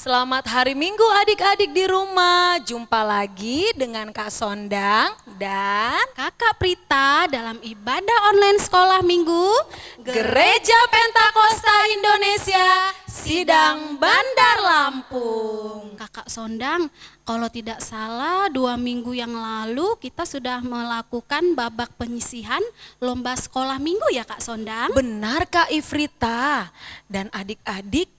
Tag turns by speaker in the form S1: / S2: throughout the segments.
S1: Selamat hari Minggu adik-adik di rumah. Jumpa lagi dengan Kak Sondang dan
S2: Kakak Prita dalam ibadah online sekolah minggu
S1: Gereja Pentakosta Indonesia Sidang Bandar Lampung.
S2: Kakak Sondang, kalau tidak salah 2 minggu yang lalu kita sudah melakukan babak penyisihan lomba sekolah minggu ya Kak Sondang?
S1: Benar Kak Ifrita. Dan adik-adik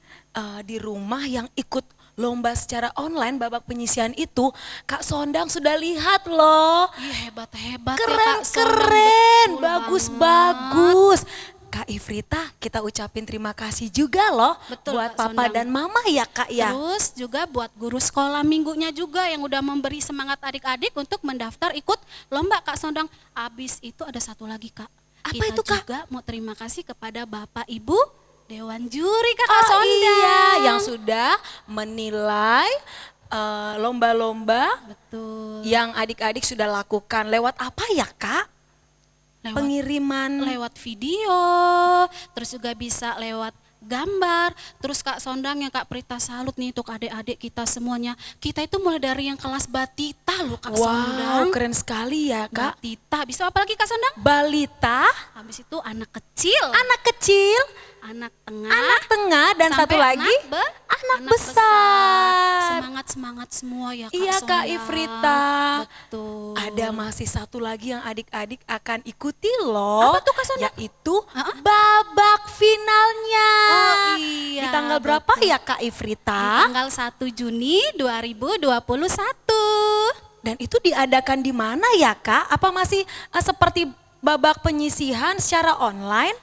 S1: di rumah yang ikut lomba secara online babak penyisihan itu, Kak Sondang sudah lihat loh.
S2: Iya hebat-hebat ya
S1: Keren,
S2: Kak Sondang.
S1: keren,
S2: Betul
S1: bagus-bagus. Kak Ifrita, kita ucapin terima kasih juga loh
S2: Betul,
S1: buat
S2: Kak
S1: Papa
S2: Sondang.
S1: dan Mama ya Kak ya.
S2: Terus juga buat guru sekolah minggunya juga yang udah memberi semangat adik-adik untuk mendaftar ikut lomba Kak Sondang. Abis itu ada satu lagi Kak.
S1: Apa
S2: Kita
S1: itu, Kak?
S2: juga mau terima kasih kepada Bapak Ibu Dewan Juri Kakak Sondang.
S1: Iya, yang sudah menilai lomba-lomba
S2: Betul.
S1: yang adik-adik sudah lakukan. Lewat apa ya Kak?
S2: Lewat
S1: Pengiriman.
S2: lewat video, terus juga bisa lewat gambar. Terus Kak Sondang yang Kak Prita salut nih untuk adik-adik kita semuanya. Kita itu mulai dari yang kelas batita loh Kak Sondang.
S1: Wow, keren sekali ya Kak.
S2: Batita, bisa apa lagi Kak Sondang?
S1: Balita,
S2: Habis itu anak kecil,
S1: anak kecil,
S2: anak tengah,
S1: anak tengah, dan
S2: sampai
S1: satu lagi anak besar.
S2: Semangat-semangat semua ya Kak
S1: Iya Kak
S2: Sondang.
S1: Ifrita.
S2: Betul.
S1: Ada masih satu lagi yang adik-adik akan ikuti loh.
S2: Apa tuh, Kak Sondang?
S1: Yaitu babak finalnya.
S2: Oh iya,
S1: Di tanggal berapa
S2: betul.
S1: ya Kak
S2: Di
S1: Ifrita?
S2: tanggal 1 Juni 2021.
S1: Dan itu diadakan di mana ya Kak? Apa masih seperti babak penyisihan secara online?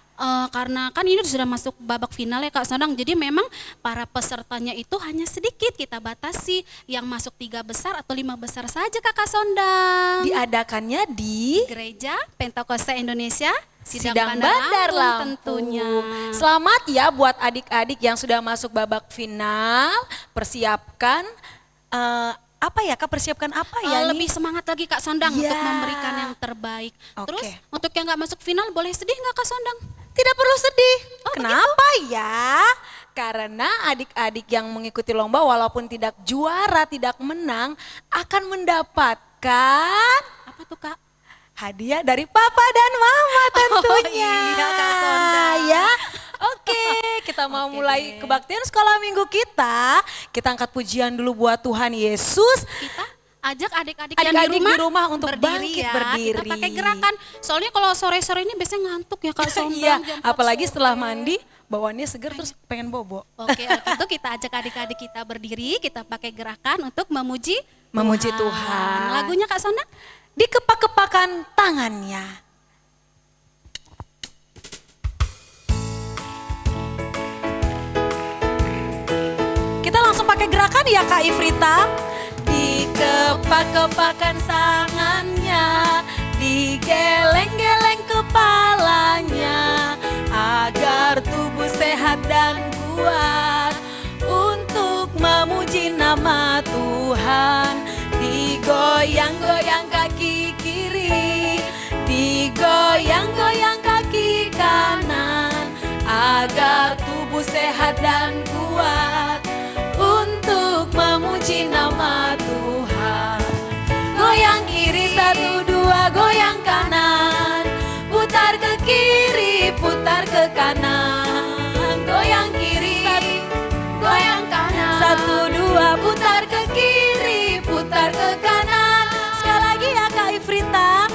S2: Karena kan ini sudah masuk babak final ya Kak Sondang, jadi memang para pesertanya itu hanya sedikit, kita batasi yang masuk 3 besar atau 5 besar saja Kak Sondang.
S1: Diadakannya di
S2: Gereja Pentakosta Indonesia
S1: Sidang Bandar Lampung
S2: tentunya.
S1: Selamat ya buat adik-adik yang sudah masuk babak final. Persiapkan apa ya Kak? Persiapkan apa ya
S2: Lebih semangat lagi Kak Sondang
S1: Ya.
S2: untuk memberikan yang terbaik.
S1: Oke.
S2: Terus untuk yang nggak masuk final boleh sedih nggak Kak Sondang?
S1: Tidak perlu sedih.
S2: Oh,
S1: Kenapa ya? Karena adik-adik yang mengikuti lomba walaupun tidak juara, tidak menang, akan mendapatkan
S2: Apa tuh Kak?
S1: hadiah dari Papa dan Mama tentunya.
S2: iya, Kak Sondang.
S1: Ya. Oke, kita mau
S2: Oke
S1: mulai
S2: deh.
S1: kebaktian sekolah minggu kita. Kita angkat pujian dulu buat Tuhan Yesus.
S2: Kita ajak adik-adik yang
S1: Adik-adik
S2: di rumah,
S1: di rumah untuk
S2: berdiri
S1: bangkit
S2: ya.
S1: berdiri.
S2: Kita pakai gerakan. Soalnya kalau sore-sore ini biasanya ngantuk ya Kak Sondang.
S1: Iya,
S2: jam 4
S1: apalagi
S2: sore.
S1: setelah mandi bawaannya seger terus pengen bobo.
S2: Oke, itu kita ajak adik-adik kita berdiri, kita pakai gerakan untuk memuji
S1: Tuhan.
S2: Lagunya Kak Sondang?
S1: Dikepak-kepakan tangannya. Kita langsung pakai gerakan ya Kak Ifrita. Dikepak-kepakan tangannya, digeleng-geleng kepalanya, agar tubuh sehat dan kuat untuk memuji nama Tuhan. Digoyang-goyang kaki kiri, digoyang-goyang kaki kanan, agar tubuh sehat dan kuat untuk memuji nama Tuhan. Goyang kiri 1, 2, goyang kanan, putar ke kiri, putar ke kanan. Goyang kiri, goyang kanan, 1, 2, putar ke kiri, putar ke kanan. Sekali lagi ya Kak Ifrita.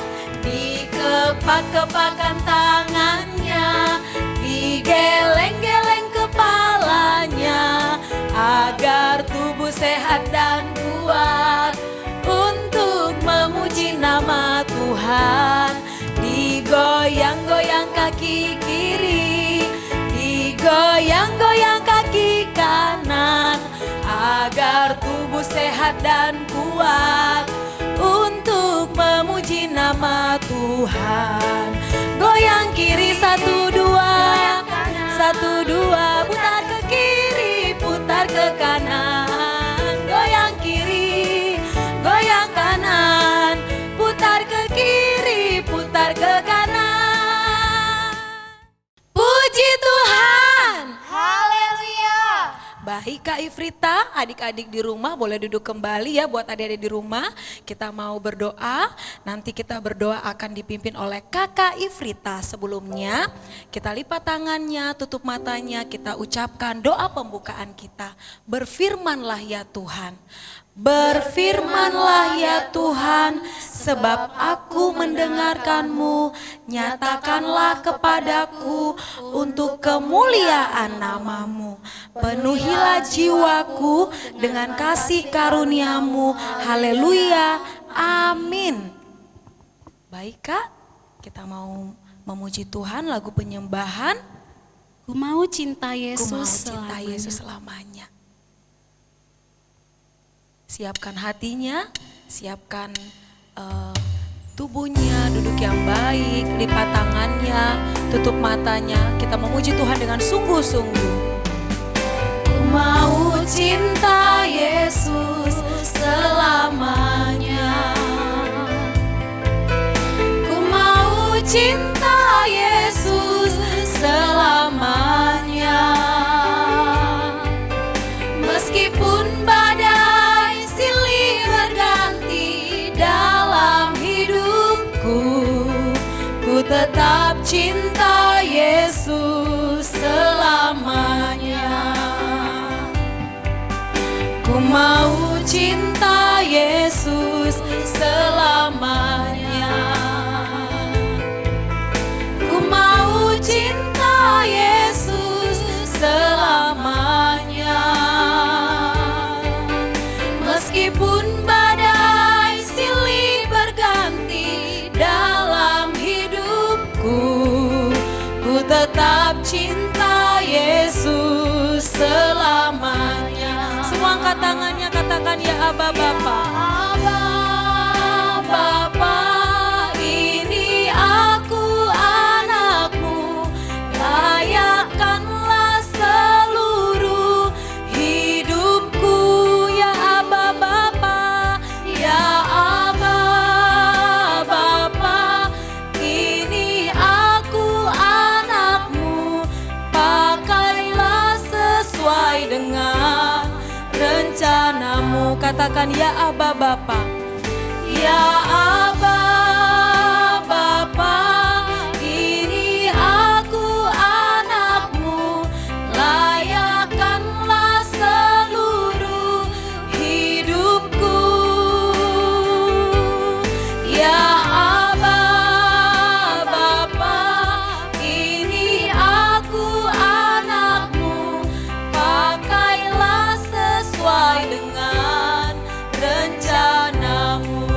S1: Dikepak-kepakan tangannya, digeleng-geleng kepalanya, agar tubuh sehat dan kuat untuk memuji nama Tuhan. Digoyang-goyang kaki kiri, digoyang-goyang kaki kanan, agar tubuh sehat dan kuat untuk memuji nama Tuhan. Goyang kiri 1, 2, 1, 2, putar ke kiri, putar ke kanan. Goyang kiri, goyang kanan, putar ke kiri, putar ke kanan. Puji Tuhan.
S3: Haleluya.
S1: Baik baik Kak Ifrita, adik-adik di rumah boleh duduk kembali ya buat adik-adik di rumah. Kita mau berdoa, nanti kita berdoa akan dipimpin oleh Kakak Ifrita. Sebelumnya kita lipat tangannya, tutup matanya, kita ucapkan doa pembukaan kita. Berfirmanlah ya Tuhan. Berfirmanlah ya Tuhan, sebab aku mendengarkan-Mu, nyatakanlah kepadaku untuk kemuliaan nama-Mu. Penuhilah jiwaku dengan kasih karunia-Mu, haleluya, amin. Baik Kak, kita mau memuji Tuhan, lagu penyembahan.
S2: Ku mau cinta
S1: Ku
S2: Yesus
S1: mau cinta
S2: selamanya.
S1: Yesus selamanya. Siapkan hatinya, siapkan tubuhnya, duduk yang baik, lipat tangannya, tutup matanya. Kita memuji Tuhan dengan sungguh-sungguh. Ku mau cinta Yesus selamanya. Ku mau cinta Yesus selamanya. Meskipun badai silih berganti dalam hidupku, ku tetap cinta Yesus selamanya. Ku mau cinta Yesus selamanya. Ku mau cinta Yesus selamanya. Meskipun badai silih berganti dalam hidupku, ku tetap cinta Yesus selamanya. Semua angkat tangannya, katakan ya Aba Bapa. Aba Bapa, ini aku anakmu, layakkanlah seluruh hidupku ya Aba Bapa. Ya Aba Bapa, ini aku anakmu, pakailah sesuai dengan rencanamu. Katakan ya Aba Bapa. Ya Aba Bapa, ini aku anakmu, layakkanlah seluruh hidupku. Ya Aba Bapa, ini aku anakmu, pakailah sesuai dengan rencanamu.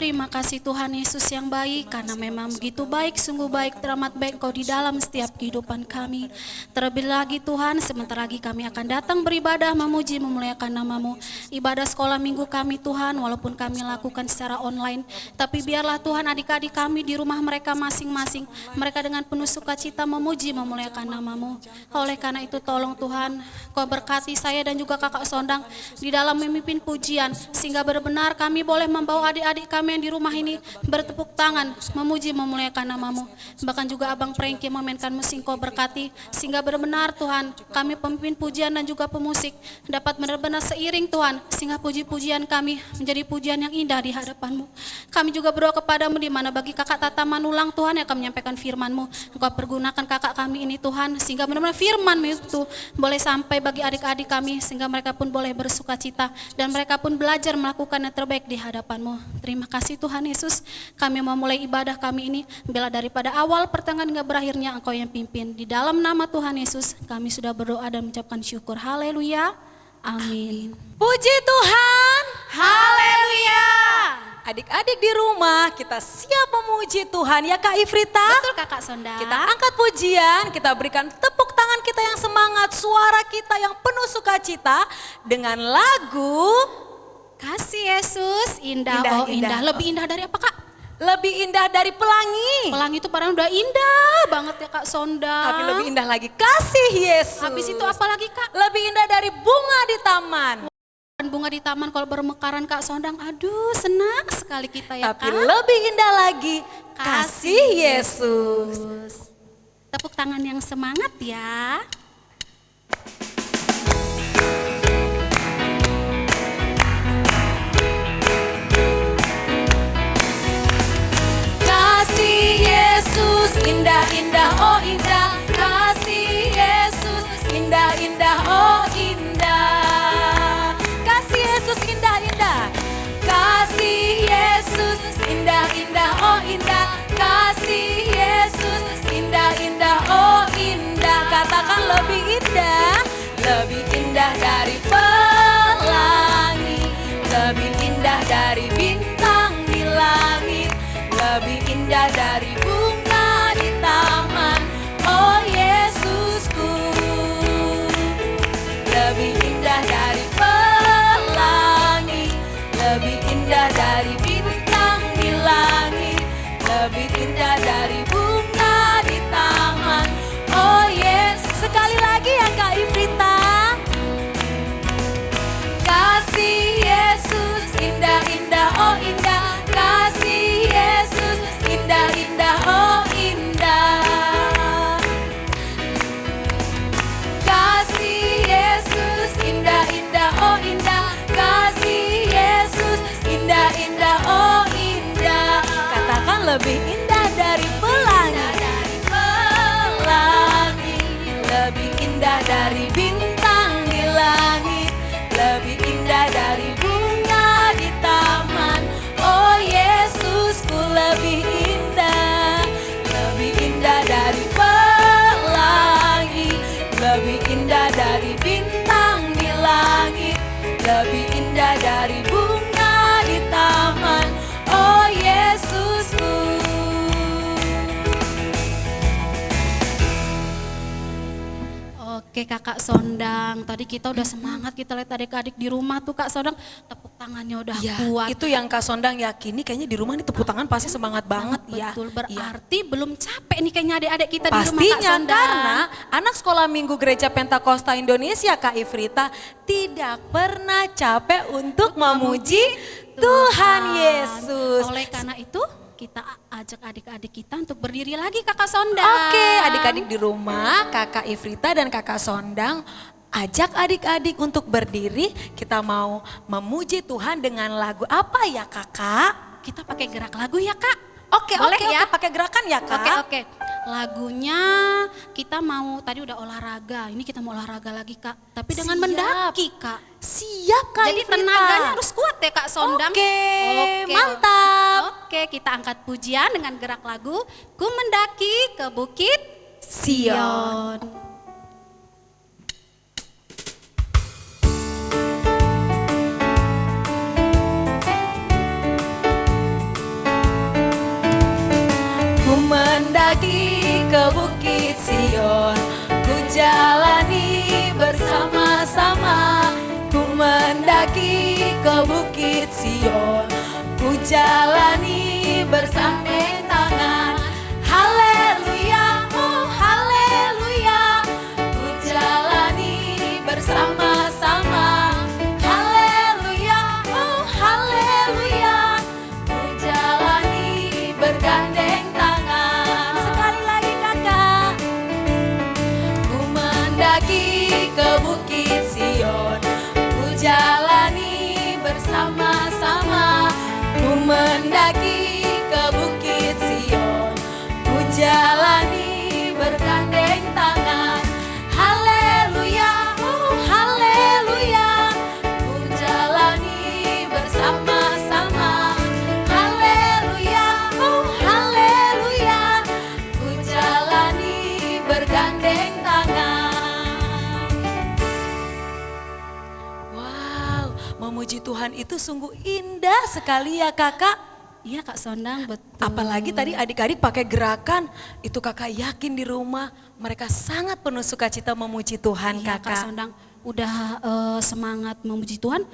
S2: Terima kasih Tuhan Yesus yang baik, karena memang begitu baik, sungguh baik, teramat baik Kau di dalam setiap kehidupan kami. Terlebih lagi Tuhan, sebentar lagi kami akan datang beribadah, memuji, memuliakan nama-Mu. Ibadah sekolah minggu kami Tuhan, walaupun kami lakukan secara online, tapi biarlah Tuhan adik-adik kami di rumah mereka masing-masing, mereka dengan penuh sukacita memuji, memuliakan nama-Mu. Oleh karena itu tolong Tuhan, Kau berkati saya dan juga kakak Sondang di dalam memimpin pujian, sehingga benar-benar kami boleh membawa adik-adik kami yang di rumah ini bertepuk tangan, memuji, memuliakan nama-Mu. Bahkan juga Abang Prengki memainkan musik, Kau berkati, sehingga benar-benar Tuhan, kami pemimpin pujian dan juga pemusik dapat benar-benar seiring Tuhan, sehingga puji-pujian kami menjadi pujian yang indah di hadapan-Mu. Kami juga berdoa kepada-Mu di mana bagi kakak Tata Manulang Tuhan yang akan menyampaikan firman-Mu, Engkau pergunakan kakak kami ini Tuhan, sehingga benar-benar firman-Mu itu boleh sampai bagi adik-adik kami, sehingga mereka pun boleh bersuka cita dan mereka pun belajar melakukan yang terbaik di hadapan-Mu. Terima kasih Tuhan Yesus, kami mau mulai ibadah kami ini, bila daripada awal pertengahan hingga berakhirnya Engkau yang pimpin. Di dalam nama Tuhan Yesus kami sudah berdoa dan mengucapkan syukur. Haleluya, amin.
S1: Puji Tuhan, haleluya. Adik-adik di rumah, kita siap memuji Tuhan ya Kak Ifrita?
S2: Betul kakak Sonda.
S1: Kita angkat pujian, kita berikan tepuk tangan kita yang semangat, suara kita yang penuh sukacita dengan lagu
S2: Kasih Yesus indah,
S1: Indah,
S2: oh indah.
S1: indah.
S2: Lebih indah dari apa Kak?
S1: Lebih Indah dari Pelangi.
S2: Pelangi itu padahal udah indah banget ya Kak Sonda.
S1: Tapi lebih indah lagi Kasih Yesus.
S2: Habis itu apa lagi Kak?
S1: Lebih indah dari bunga di taman.
S2: Bunga di taman kalau bermekaran Kak Sondang, aduh senang sekali kita ya
S1: Tapi
S2: Kak.
S1: lebih indah lagi Kasih Yesus.
S2: Tepuk tangan yang semangat ya.
S1: Kasih Yesus indah-indah, oh indah. Kasih Yesus indah-indah, oh indah. Kasih Yesus indah-indah. Kasih Yesus indah-indah, oh indah. Kasih Yesus indah-indah, oh indah. Katakan lebih indah, lebih indah dari pelangi, lebih indah dari bintang di langit, lebih indah dari bunga di taman. Oh Yesusku, lebih indah dari pelangi, lebih indah dari bintang di langit, lebih indah dari bunga di taman. Oh Yesus, sekali lagi ya Kak Ifrita. Kasih Yesus indah-indah, oh indah. Kasih Yesus indah-indah, oh indah. Kasih Yesus indah-indah, oh indah. Kasih Yesus indah-indah, oh indah. Katakan lebih indah dari pelangi, lebih indah dari bintang di langit, lebih indah dari bunga di taman. Oh Yesusku, lebih indah dari pelangi, lebih indah dari bintang di langit, lebih indah dari bunga di taman. Oh Yesusku.
S2: Oke Kakak Sondang, tadi kita udah semangat, kita lihat adik-adik di rumah tuh Kak Sondang, tepuk tangannya udah
S1: Ya,
S2: kuat.
S1: itu yang Kak Sondang yakini, kayaknya di rumah nih tepuk tangan pasti semangat banget ya.
S2: Betul,
S1: Iya.
S2: berarti belum capek nih kayaknya adik-adik kita di rumah Kak
S1: Pastinya
S2: Sondang.
S1: karena anak sekolah minggu Gereja Pentakosta Indonesia Kak Ifrita tidak pernah capek untuk memuji Tuhan Yesus.
S2: Oleh karena itu kita ajak adik-adik kita untuk berdiri lagi Kakak Sondang.
S1: Oke, adik-adik di rumah, Kakak Ifrita dan Kakak Sondang ajak adik-adik untuk berdiri. Kita mau memuji Tuhan dengan lagu apa ya Kakak?
S2: Kita pakai gerak lagu ya Kak.
S1: Oke,
S2: Boleh
S1: oke,
S2: ya?
S1: oke, pakai gerakan ya Kak?
S2: Oke. Lagunya kita mau, tadi udah olahraga, ini kita mau olahraga lagi Kak. Tapi dengan
S1: Siap.
S2: mendaki Kak.
S1: Siap Kak
S2: Jadi
S1: Ifrita.
S2: tenaganya harus kuat ya Kak Sondang.
S1: Oke, mantap.
S2: Oke, kita angkat pujian dengan gerak lagu Ku Mendaki ke Bukit
S1: Sion. Ku mendaki ke Bukit Sion, ku jalani bersama-sama. Ku mendaki ke Bukit Sion, ku jalani bersanding tangan. Haleluya, oh haleluya, ku jalani bersama-sama. Haleluya, oh haleluya, ku jalani bergandeng tangan. Sekali lagi kakak. Ku mendaki ke Bukit Sion, ku jalani bersama-sama. Ku mendaki ke Bukit Sion, ku jalani bergandeng tangan. Haleluya, oh haleluya, ku jalani bersama-sama. Haleluya, oh haleluya, ku jalani bergandeng tangan. Wow, memuji Tuhan itu sungguh indah sekali ya kakak.
S2: Iya Kak Sondang, betul.
S1: Apalagi tadi adik-adik pakai gerakan, itu kakak yakin di rumah mereka sangat penuh sukacita memuji Tuhan
S2: Iya, Kak
S1: kakak.
S2: Sondang udah semangat memuji Tuhan.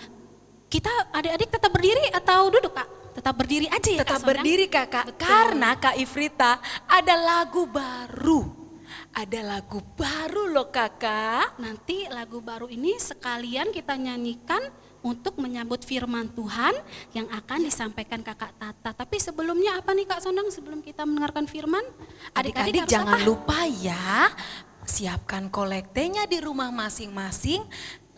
S2: Kita adik-adik tetap berdiri atau duduk Kak? Tetap berdiri aja ya
S1: Tetap
S2: Kak Sondang?
S1: berdiri kakak,
S2: Betul.
S1: karena Kak Ifrita ada lagu baru. Ada lagu baru loh kakak.
S2: Nanti lagu baru ini sekalian kita nyanyikan untuk menyambut firman Tuhan yang akan disampaikan Kakak Tata. Tapi sebelumnya apa nih Kak Sondang sebelum kita mendengarkan firman?
S1: Adik-adik
S2: harus
S1: jangan
S2: apa?
S1: lupa ya, siapkan kolektenya di rumah masing-masing.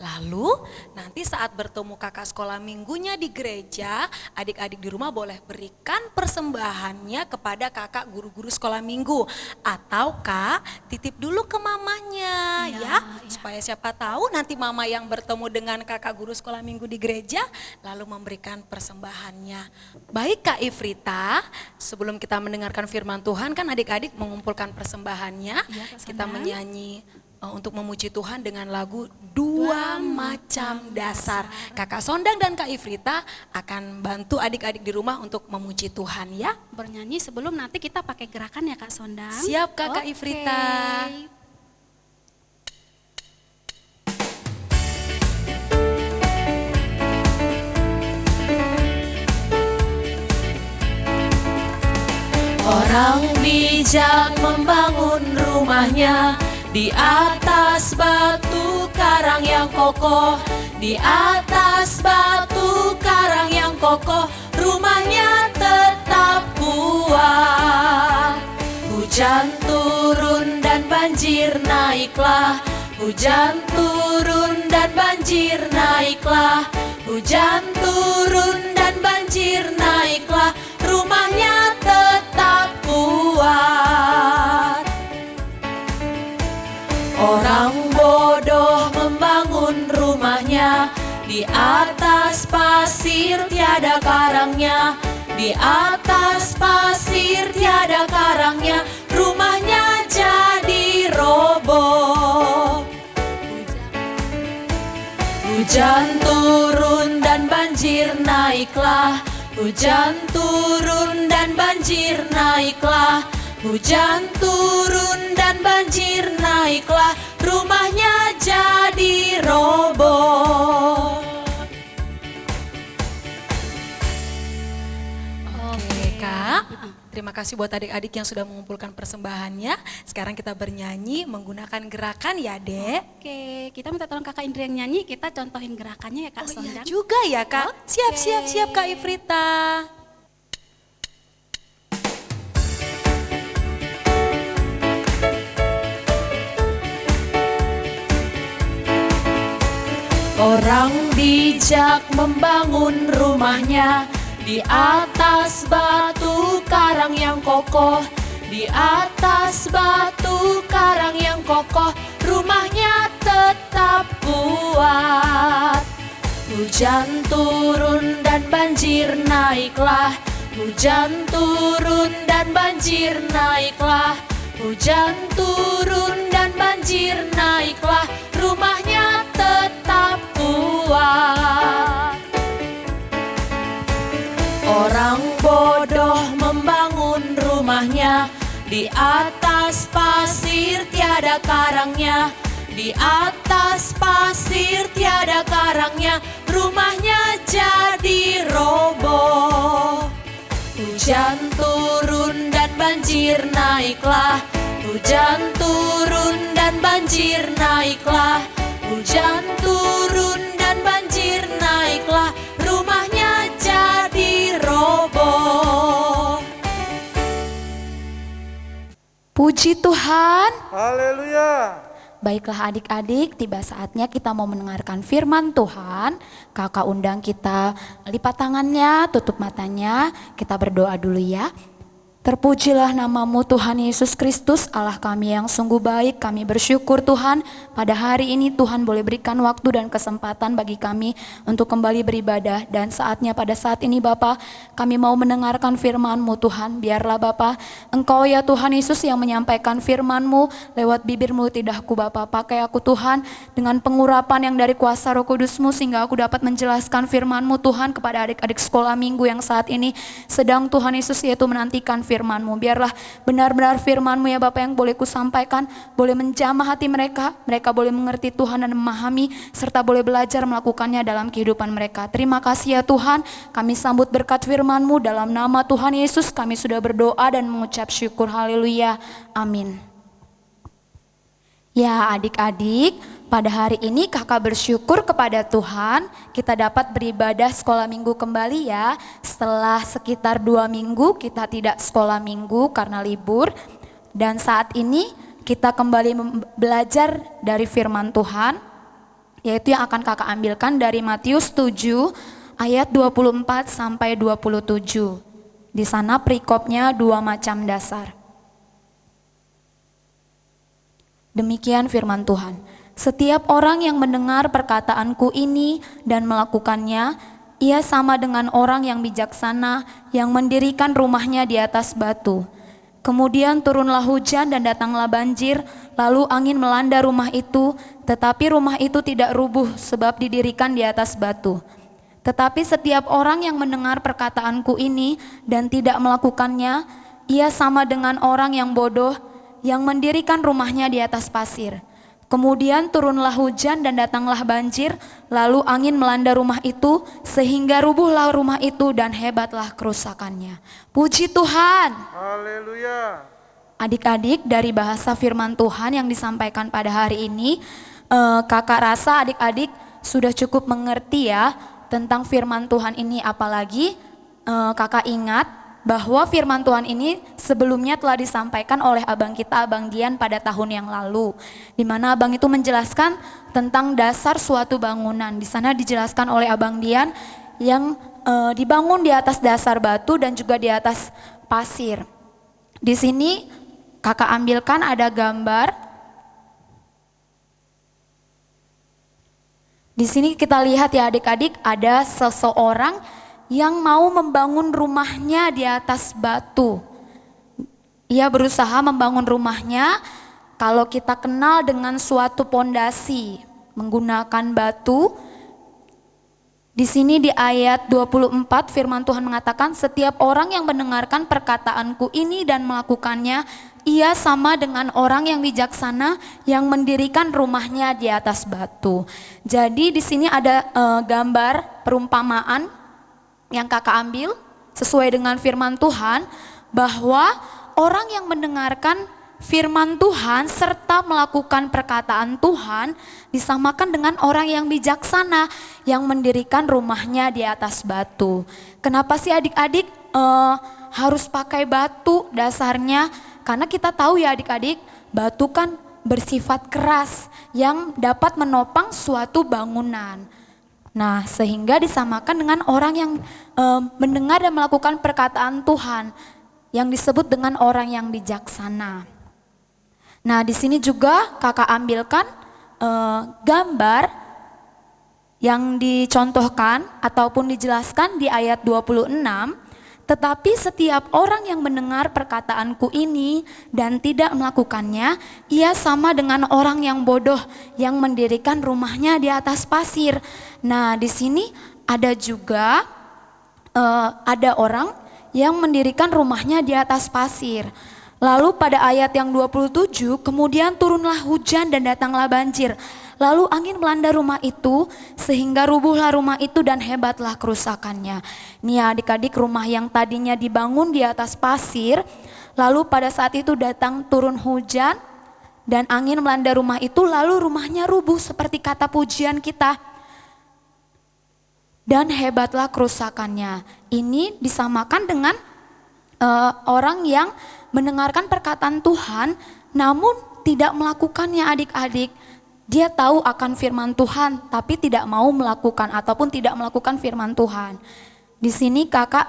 S1: Lalu nanti saat bertemu kakak sekolah minggunya di gereja, adik-adik di rumah boleh berikan persembahannya kepada kakak guru-guru sekolah minggu. Atau kak titip dulu ke mamanya ya, supaya siapa tahu nanti mama yang bertemu dengan kakak guru sekolah minggu di gereja lalu memberikan persembahannya. Baik Kak Ifrita, sebelum kita mendengarkan firman Tuhan kan adik-adik mengumpulkan persembahannya, kita menyanyi untuk memuji Tuhan dengan lagu Dua Macam Dasar. Kakak Sondang dan Kak Ifrita akan bantu adik-adik di rumah untuk memuji Tuhan ya.
S2: Bernyanyi sebelum nanti kita pakai gerakan ya Kak Sondang.
S1: Siap Kak Ifrita. Orang bijak membangun rumahnya di atas batu karang yang kokoh, di atas batu karang yang kokoh, rumahnya tetap kuat. Hujan turun dan banjir naiklah, hujan turun dan banjir naiklah, hujan turun dan banjir naiklah, rumahnya tetap kuat. Orang bodoh membangun rumahnya di atas pasir tiada karangnya, di atas pasir tiada karangnya, rumahnya jadi roboh. Hujan turun dan banjir naiklah, hujan turun dan banjir naiklah, hujan turun dan banjir naiklah, rumahnya jadi roboh. Oke Kak, terima kasih buat adik-adik yang sudah mengumpulkan persembahannya. Sekarang kita bernyanyi menggunakan gerakan ya Dek.
S2: Oke, kita minta tolong Kakak Indri yang nyanyi, kita contohin gerakannya ya Kak Sondang.
S1: Iya juga ya Kak. Siap Kak Ifrita. Orang bijak membangun rumahnya di atas batu karang yang kokoh, di atas batu karang yang kokoh, rumahnya tetap kuat. Hujan turun dan banjir naiklah, hujan turun dan banjir naiklah, hujan turun dan banjir naiklah, rumahnya tetap kuat. Orang bodoh membangun rumahnya di atas pasir tiada karangnya, di atas pasir tiada karangnya, rumahnya jadi roboh. Hujan turun dan banjir naiklah, hujan turun dan banjir naiklah, hujan turun dan banjir naiklah, rumahnya jadi roboh. Puji Tuhan.
S3: Haleluya.
S1: Baiklah adik-adik, tiba saatnya kita mau mendengarkan firman Tuhan. Kakak undang kita lipat tangannya, tutup matanya, kita berdoa dulu ya. Terpujilah namamu Tuhan Yesus Kristus, Allah kami yang sungguh baik. Kami bersyukur Tuhan, pada hari ini Tuhan boleh berikan waktu dan kesempatan bagi kami untuk kembali beribadah. Dan saatnya pada saat ini Bapa, kami mau mendengarkan firman-Mu Tuhan. Biarlah Bapa, Engkau ya Tuhan Yesus yang menyampaikan firman-Mu lewat bibir-Mu lidahku Bapa. Pakai aku Tuhan dengan pengurapan yang dari kuasa Roh Kudus-Mu, sehingga aku dapat menjelaskan firman-Mu Tuhan kepada adik-adik sekolah minggu yang saat ini sedang Tuhan Yesus yaitu menantikan firman-Mu. Biarlah benar-benar firman-Mu ya Bapak yang boleh kusampaikan, boleh menjamah hati mereka, mereka boleh mengerti Tuhan dan memahami, serta boleh belajar melakukannya dalam kehidupan mereka. Terima kasih ya Tuhan, kami sambut berkat firman-Mu dalam nama Tuhan Yesus, kami sudah berdoa dan mengucap syukur. Haleluya, amin. Ya adik-adik, pada hari ini kakak bersyukur kepada Tuhan kita dapat beribadah sekolah minggu kembali ya. Setelah sekitar 2 minggu kita tidak sekolah minggu karena libur. Dan saat ini
S3: kita kembali belajar dari firman Tuhan, yaitu yang akan kakak ambilkan dari Matius 7 ayat 24 sampai 27. Di sana perikopnya 2 macam dasar. Demikian firman Tuhan. Setiap orang yang mendengar perkataanku ini dan melakukannya, ia sama dengan orang yang bijaksana yang mendirikan rumahnya di atas batu. Kemudian turunlah hujan dan datanglah banjir, lalu angin melanda rumah itu, tetapi rumah itu tidak rubuh sebab didirikan di atas batu. Tetapi setiap orang yang mendengar perkataanku ini dan tidak melakukannya, ia sama dengan orang yang bodoh yang mendirikan rumahnya di atas pasir. Kemudian turunlah hujan dan datanglah banjir, lalu angin melanda rumah itu, sehingga rubuhlah rumah itu dan hebatlah kerusakannya. Puji Tuhan.
S4: Haleluya.
S3: Adik-adik, dari bahasa firman Tuhan yang disampaikan pada hari ini, kakak rasa adik-adik sudah cukup mengerti ya tentang firman Tuhan ini. Apalagi kakak ingat bahwa firman Tuhan ini sebelumnya telah disampaikan oleh abang kita, Abang Dian, pada tahun yang lalu, di mana abang itu menjelaskan tentang dasar suatu bangunan. Di sana dijelaskan oleh Abang Dian yang dibangun di atas dasar batu dan juga di atas pasir. Di sini kakak ambilkan ada gambar. Di sini kita lihat ya adik-adik, ada seseorang yang mau membangun rumahnya di atas batu. Ia berusaha membangun rumahnya, kalau kita kenal dengan suatu pondasi menggunakan batu. Di sini di ayat 24 firman Tuhan mengatakan, setiap orang yang mendengarkan perkataanku ini dan melakukannya, ia sama dengan orang yang bijaksana yang mendirikan rumahnya di atas batu. Jadi di sini ada gambar perumpamaan yang kakak ambil sesuai dengan firman Tuhan, bahwa orang yang mendengarkan firman Tuhan serta melakukan perkataan Tuhan disamakan dengan orang yang bijaksana yang mendirikan rumahnya di atas batu. Kenapa sih adik-adik harus pakai batu dasarnya? Karena kita tahu ya adik-adik, batu kan bersifat keras yang dapat menopang suatu bangunan. Nah, sehingga disamakan dengan orang yang mendengar dan melakukan perkataan Tuhan, yang disebut dengan orang yang bijaksana. Nah, di sini juga kakak ambilkan gambar yang dicontohkan ataupun dijelaskan di ayat 26. Tetapi setiap orang yang mendengar perkataanku ini dan tidak melakukannya, ia sama dengan orang yang bodoh yang mendirikan rumahnya di atas pasir. Nah, di sini ada juga ada orang yang mendirikan rumahnya di atas pasir. Lalu pada ayat yang 27, kemudian turunlah hujan dan datanglah banjir. Lalu angin melanda rumah itu, sehingga rubuhlah rumah itu dan hebatlah kerusakannya. Nih adik-adik, rumah yang tadinya dibangun di atas pasir, lalu pada saat itu datang turun hujan dan angin melanda rumah itu, lalu rumahnya rubuh seperti kata pujian kita. Dan hebatlah kerusakannya. Ini disamakan dengan orang yang mendengarkan perkataan Tuhan namun tidak melakukannya adik-adik. Dia tahu akan firman Tuhan tapi tidak mau melakukan ataupun tidak melakukan firman Tuhan. Di sini kakak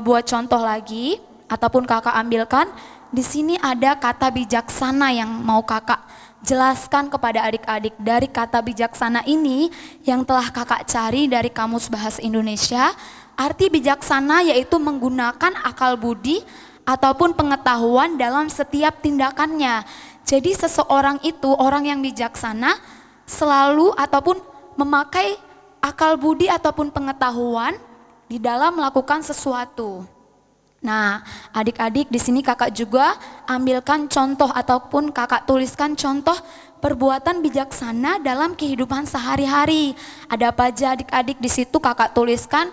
S3: buat contoh lagi ataupun kakak ambilkan. Di sini ada kata bijaksana yang mau kakak jelaskan kepada adik-adik. Dari kata bijaksana ini yang telah kakak cari dari Kamus Bahasa Indonesia, arti bijaksana yaitu menggunakan akal budi ataupun pengetahuan dalam setiap tindakannya. Jadi seseorang itu, orang yang bijaksana, selalu ataupun memakai akal budi ataupun pengetahuan di dalam melakukan sesuatu. Nah, adik-adik, di sini kakak juga ambilkan contoh ataupun kakak tuliskan contoh perbuatan bijaksana dalam kehidupan sehari-hari. Ada apa aja adik-adik? Di situ kakak tuliskan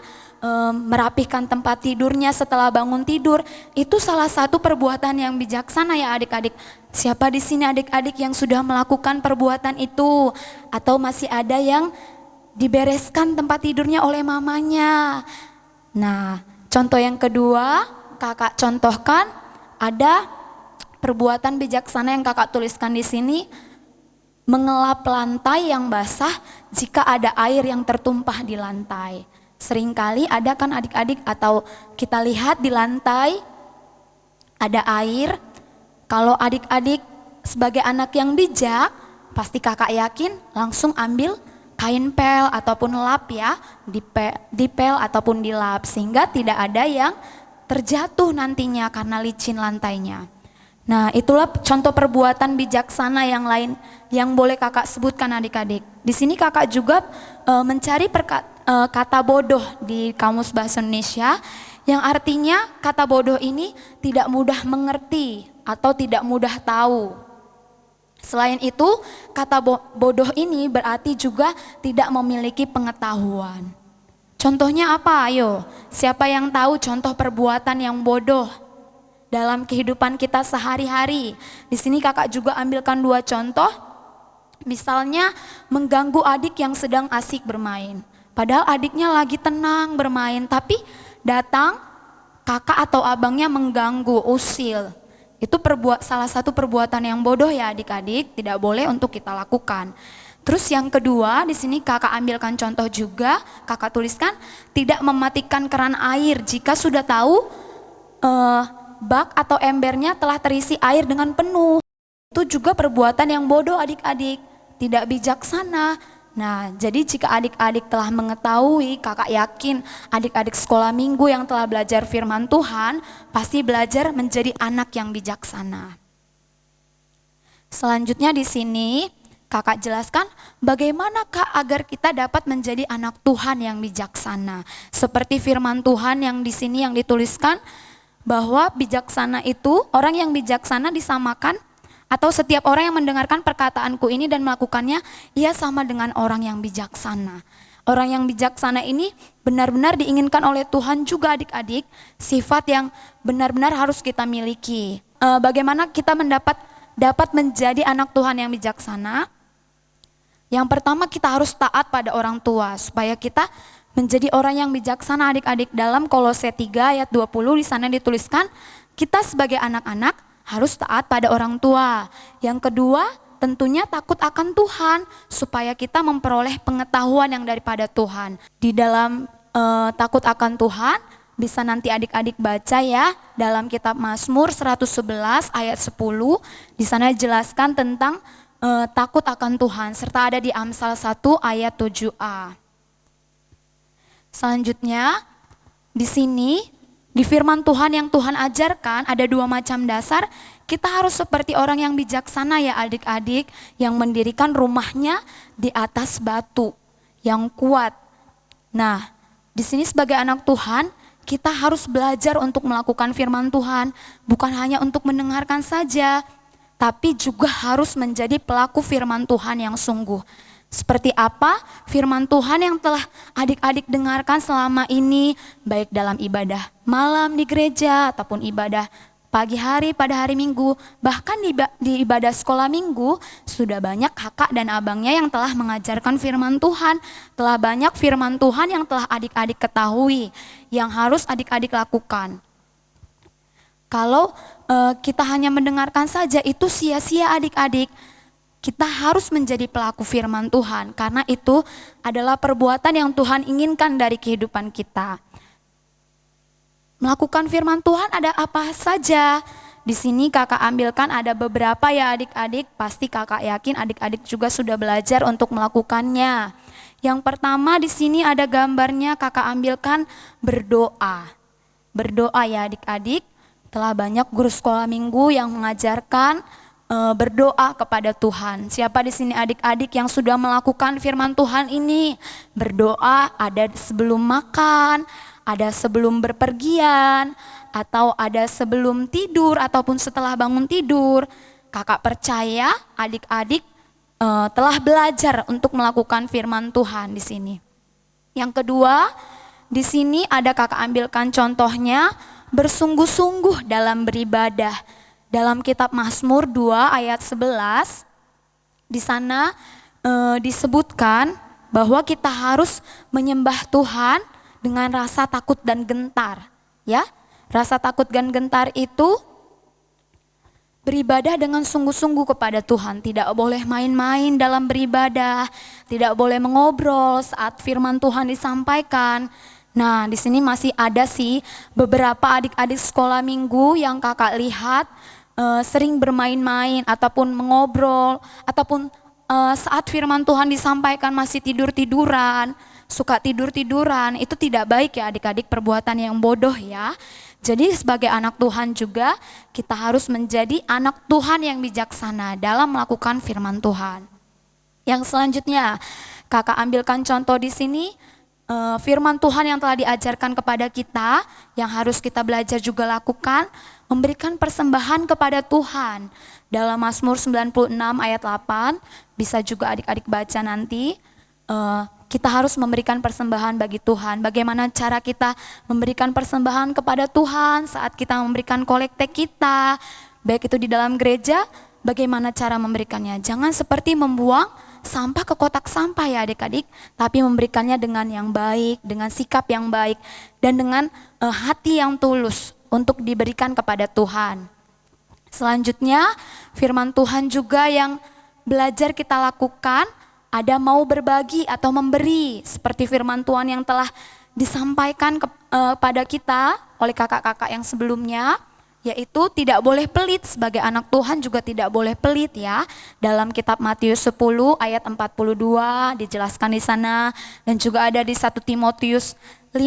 S3: merapihkan tempat tidurnya setelah bangun tidur. Itu salah satu perbuatan yang bijaksana ya adik-adik. Siapa di sini adik-adik yang sudah melakukan perbuatan itu? Atau masih ada yang dibereskan tempat tidurnya oleh mamanya? Nah, contoh yang kedua kakak contohkan ada perbuatan bijaksana yang kakak tuliskan di sini, mengelap lantai yang basah jika ada air yang tertumpah di lantai. Seringkali ada kan adik-adik, atau kita lihat di lantai ada air. Kalau adik-adik sebagai anak yang bijak, pasti kakak yakin langsung ambil kain pel ataupun lap ya, dipel ataupun dilap, sehingga tidak ada yang terjatuh nantinya karena licin lantainya. Nah, itulah contoh perbuatan bijaksana yang lain yang boleh kakak sebutkan adik-adik. Di sini kakak juga mencari kata bodoh di Kamus Bahasa Indonesia, yang artinya kata bodoh ini tidak mudah mengerti atau tidak mudah tahu. Selain itu, kata bodoh ini berarti juga tidak memiliki pengetahuan. Contohnya apa? Ayo, siapa yang tahu contoh perbuatan yang bodoh dalam kehidupan kita sehari-hari? Di sini kakak juga ambilkan 2 contoh. Misalnya mengganggu adik yang sedang asik bermain. Padahal adiknya lagi tenang bermain, tapi datang kakak atau abangnya mengganggu, usil. Itu salah satu perbuatan yang bodoh ya adik-adik, tidak boleh untuk kita lakukan. Terus yang kedua, di sini kakak ambilkan contoh juga, kakak tuliskan tidak mematikan keran air jika sudah tahu bak atau embernya telah terisi air dengan penuh. Itu juga perbuatan yang bodoh adik-adik, tidak bijaksana. Nah, jadi jika adik-adik telah mengetahui, kakak yakin adik-adik sekolah minggu yang telah belajar firman Tuhan pasti belajar menjadi anak yang bijaksana. Selanjutnya di sini kakak jelaskan bagaimana kak agar kita dapat menjadi anak Tuhan yang bijaksana. Seperti firman Tuhan yang di sini yang dituliskan bahwa bijaksana itu, orang yang bijaksana disamakan atau setiap orang yang mendengarkan perkataanku ini dan melakukannya, ia sama dengan orang yang bijaksana. Orang yang bijaksana ini benar-benar diinginkan oleh Tuhan juga adik-adik, sifat yang benar-benar harus kita miliki. Bagaimana kita dapat menjadi anak Tuhan yang bijaksana? Yang pertama, kita harus taat pada orang tua supaya kita menjadi orang yang bijaksana adik-adik. Dalam Kolose 3 ayat 20 di sana dituliskan, kita sebagai anak-anak harus taat pada orang tua. Yang kedua, tentunya takut akan Tuhan supaya kita memperoleh pengetahuan yang daripada Tuhan. Di dalam takut akan Tuhan bisa nanti adik-adik baca ya dalam kitab Mazmur 111 ayat 10. Di sana jelaskan tentang takut akan Tuhan, serta ada di Amsal 1 ayat 7a. Selanjutnya di sini di firman Tuhan yang Tuhan ajarkan ada 2 macam dasar. Kita harus seperti orang yang bijaksana ya adik-adik, yang mendirikan rumahnya di atas batu yang kuat. Nah, di sini sebagai anak Tuhan, kita harus belajar untuk melakukan firman Tuhan, bukan hanya untuk mendengarkan saja, tapi juga harus menjadi pelaku firman Tuhan yang sungguh. Seperti apa firman Tuhan yang telah adik-adik dengarkan selama ini, baik dalam ibadah malam di gereja ataupun ibadah pagi hari pada hari Minggu, bahkan di ibadah sekolah Minggu, sudah banyak kakak dan abangnya yang telah mengajarkan firman Tuhan, telah banyak firman Tuhan yang telah adik-adik ketahui, yang harus adik-adik lakukan. Kalau kita hanya mendengarkan saja, itu sia-sia adik-adik. Kita harus menjadi pelaku firman Tuhan, karena itu adalah perbuatan yang Tuhan inginkan dari kehidupan kita. Melakukan firman Tuhan ada apa saja? Di sini kakak ambilkan ada beberapa ya adik-adik, pasti kakak yakin adik-adik juga sudah belajar untuk melakukannya. Yang pertama di sini ada gambarnya, kakak ambilkan berdoa. Berdoa ya adik-adik, telah banyak guru sekolah minggu yang mengajarkan berdoa kepada Tuhan. Siapa di sini adik-adik yang sudah melakukan firman Tuhan ini? Berdoa ada sebelum makan, ada sebelum berpergian, atau ada sebelum tidur ataupun setelah bangun tidur. Kakak percaya adik-adik telah belajar untuk melakukan firman Tuhan di sini. Yang kedua, di sini ada kakak ambilkan contohnya bersungguh-sungguh dalam beribadah. Dalam kitab Mazmur 2 ayat 11, di sana disebutkan bahwa kita harus menyembah Tuhan dengan rasa takut dan gentar. Ya, rasa takut dan gentar itu beribadah dengan sungguh-sungguh kepada Tuhan. Tidak boleh main-main dalam beribadah, tidak boleh mengobrol saat firman Tuhan disampaikan. Nah, di sini masih ada sih beberapa adik-adik sekolah minggu yang kakak lihat sering bermain-main ataupun mengobrol, ataupun saat firman Tuhan disampaikan masih tidur-tiduran, suka tidur-tiduran. Itu tidak baik ya adik-adik, perbuatan yang bodoh ya. Jadi sebagai anak Tuhan juga kita harus menjadi anak Tuhan yang bijaksana dalam melakukan firman Tuhan. Yang selanjutnya, kakak ambilkan contoh di sini firman Tuhan yang telah diajarkan kepada kita, yang harus kita belajar juga lakukan, memberikan persembahan kepada Tuhan. Dalam Mazmur 96 ayat 8, bisa juga adik-adik baca nanti, kita harus memberikan persembahan bagi Tuhan. Bagaimana cara kita memberikan persembahan kepada Tuhan saat kita memberikan kolekte kita, baik itu di dalam gereja, bagaimana cara memberikannya. Jangan seperti membuang sampah ke kotak sampah ya adik-adik, tapi memberikannya dengan yang baik, dengan sikap yang baik, dan dengan hati yang tulus untuk diberikan kepada Tuhan. Selanjutnya, firman Tuhan juga yang belajar kita lakukan, ada mau berbagi atau memberi, seperti firman Tuhan yang telah disampaikan kepada kita oleh kakak-kakak yang sebelumnya, yaitu tidak boleh pelit. Sebagai anak Tuhan juga tidak boleh pelit ya. Dalam kitab Matius 10 ayat 42 dijelaskan di sana, dan juga ada di 1 Timotius 6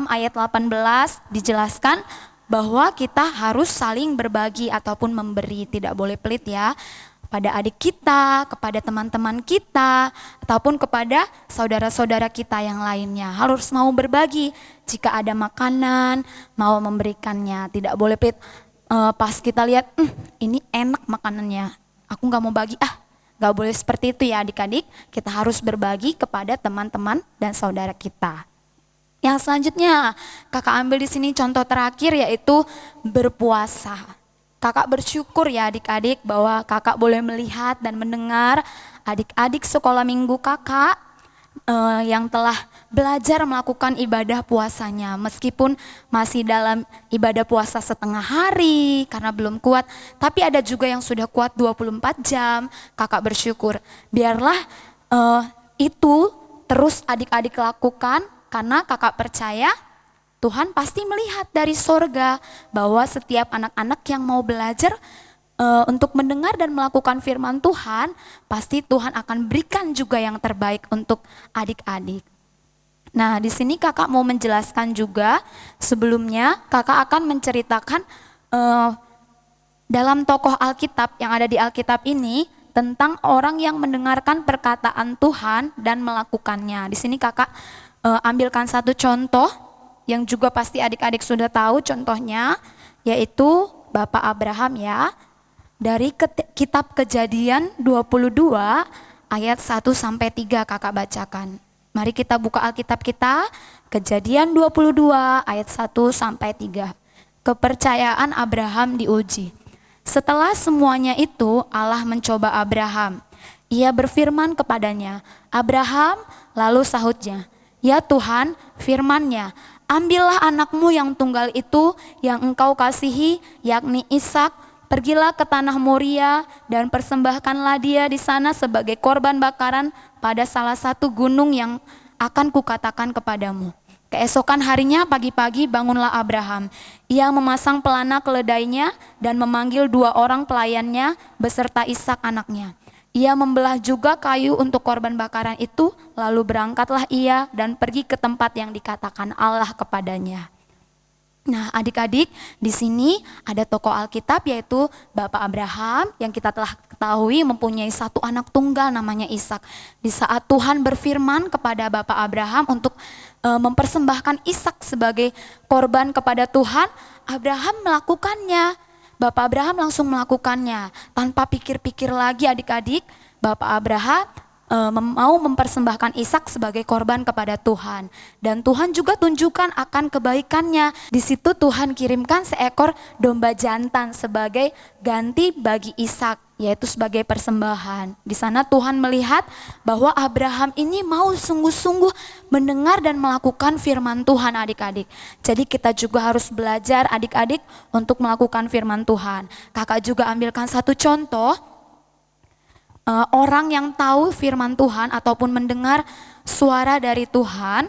S3: ayat 18 dijelaskan bahwa kita harus saling berbagi ataupun memberi, tidak boleh pelit ya. Pada adik kita, kepada teman-teman kita, ataupun kepada saudara-saudara kita yang lainnya. Harus mau berbagi, jika ada makanan, mau memberikannya. Tidak boleh pelit, pas kita lihat, ini enak makanannya, aku gak mau bagi, gak boleh seperti itu ya adik-adik. Kita harus berbagi kepada teman-teman dan saudara kita. Yang selanjutnya, kakak ambil di sini contoh terakhir, yaitu berpuasa. Kakak bersyukur ya adik-adik bahwa kakak boleh melihat dan mendengar adik-adik sekolah minggu kakak yang telah belajar melakukan ibadah puasanya. Meskipun masih dalam ibadah puasa setengah hari karena belum kuat, tapi ada juga yang sudah kuat 24 jam. Kakak bersyukur, biarlah itu terus adik-adik lakukan, karena kakak percaya Tuhan pasti melihat dari sorga bahwa setiap anak-anak yang mau belajar untuk mendengar dan melakukan firman Tuhan, pasti Tuhan akan berikan juga yang terbaik untuk adik-adik. Nah, di sini kakak mau menjelaskan juga, sebelumnya kakak akan menceritakan dalam tokoh Alkitab yang ada di Alkitab ini tentang orang yang mendengarkan perkataan Tuhan dan melakukannya. Di sini kakak ambilkan satu contoh yang juga pasti adik-adik sudah tahu contohnya, yaitu Bapak Abraham ya. Dari kitab Kejadian 22 ayat 1-3 kakak bacakan. Mari kita buka Alkitab kita, Kejadian 22 ayat 1-3. Kepercayaan Abraham diuji. Setelah semuanya itu Allah mencoba Abraham. Ia berfirman kepadanya, "Abraham," lalu sahutnya, "Ya Tuhan," firman-Nya, "ambillah anakmu yang tunggal itu yang engkau kasihi, yakni Ishak, pergilah ke tanah Moria dan persembahkanlah dia di sana sebagai korban bakaran pada salah satu gunung yang akan kukatakan kepadamu." Keesokan harinya pagi-pagi bangunlah Abraham. Ia memasang pelana keledainya dan memanggil 2 orang pelayannya beserta Ishak anaknya. Ia membelah juga kayu untuk korban bakaran itu, lalu berangkatlah ia dan pergi ke tempat yang dikatakan Allah kepadanya. Nah, adik-adik, di sini ada tokoh Alkitab yaitu Bapak Abraham yang kita telah ketahui mempunyai satu anak tunggal namanya Ishak. Di saat Tuhan berfirman kepada Bapak Abraham untuk mempersembahkan Ishak sebagai korban kepada Tuhan, Abraham melakukannya. Bapak Abraham langsung melakukannya tanpa pikir-pikir lagi adik-adik. Bapak Abraham mau mempersembahkan Ishak sebagai korban kepada Tuhan. Dan Tuhan juga tunjukkan akan kebaikannya. Di situ Tuhan kirimkan seekor domba jantan sebagai ganti bagi Ishak, yaitu sebagai persembahan. Di sana Tuhan melihat bahwa Abraham ini mau sungguh-sungguh mendengar dan melakukan firman Tuhan, adik-adik. Jadi kita juga harus belajar, adik-adik, untuk melakukan firman Tuhan. Kakak juga ambilkan satu contoh. Orang yang tahu firman Tuhan ataupun mendengar suara dari Tuhan